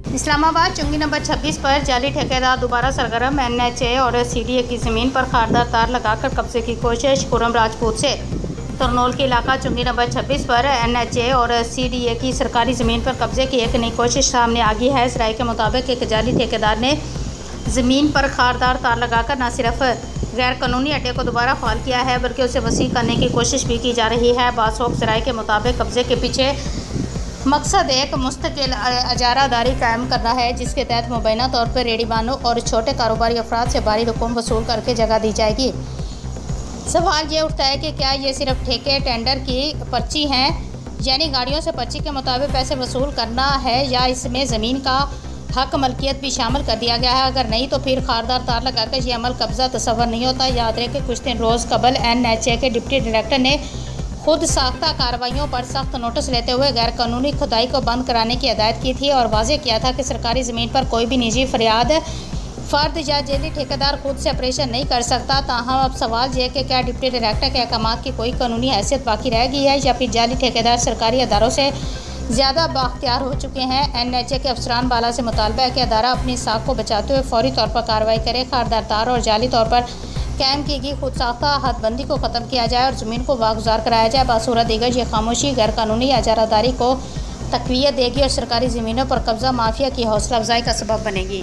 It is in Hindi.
इस्लामाबाद चुंगी नंबर 26 पर जाली ठेकेदार दोबारा सरगर्म। एनएचए और सीडीए की ज़मीन पर खारदार तार लगाकर कब्जे की कोशिश। खुर्रम राजपूत से तरनोल के इलाका चुंगी नंबर 26 पर एनएचए और सीडीए की सरकारी ज़मीन पर कब्जे की एक नई कोशिश सामने आ गई है। इस राय के मुताबिक एक जाली ठेकेदार ने ज़मीन पर खारदार तार लगाकर न सिर्फ गैर कानूनी अड्डे को दोबारा फाल किया है बल्कि उसे वसी करने की कोशिश भी की जा रही है। बासोक ज़राए के मुताबिक कब्जे के पीछे मकसद एक मुस्तकिल इजारादारी कायम करना है, जिसके तहत मुबैना तौर पर रेहड़ीबानों और छोटे कारोबारी अफराद से भारी रकम वसूल करके जगह दी जाएगी। सवाल ये उठता है कि क्या ये सिर्फ ठेके टेंडर की पर्ची हैं, यानी गाड़ियों से पर्ची के मुताबिक पैसे वसूल करना है, या इसमें ज़मीन का हक मलकियत भी शामिल कर दिया गया है? अगर नहीं तो फिर खारदार तार लगाकर ये अमल कब्जा तस्वर नहीं होता। याद रहे कि कुछ दिन रोज़ कबल एनएचए के डिप्टी डायरेक्टर ने खुद साख्ता कार्रवाइयों पर सख्त नोटिस लेते हुए गैर कानूनी खुदाई को बंद कराने की हिदायत की थी और वाज़ेह किया था कि सरकारी ज़मीन पर कोई भी निजी फरियाद फ़र्द या जेली ठेकेदार खुद से ऑपरेशन नहीं कर सकता। ताहम अब सवाल यह कि क्या डिप्टी डायरेक्टर के अहकामात की कोई कानूनी हैसियत बाकी रह गई है, या फिर जाली ठेकेदार सरकारी अदारों से ज़्यादा बाख्तियार हो चुके हैं। एनएचए के अफसरान बाला से मुतालबा है कि अदारा अपनी साख को बचाते हुए फौरी तौर पर कार्रवाई करे, खारदार तार और जाली तौर पर कायम की गई खुद साख्ता हदबंदी को ख़त्म किया जाए और ज़मीन को वागुजार कराया जाए। बासूरत दीगर ये खामोशी गैर कानूनी इजारादारी को तक़वियत देगी और सरकारी ज़मीनों पर कब्ज़ा माफिया की हौसला अफजाई का सबब बनेगी।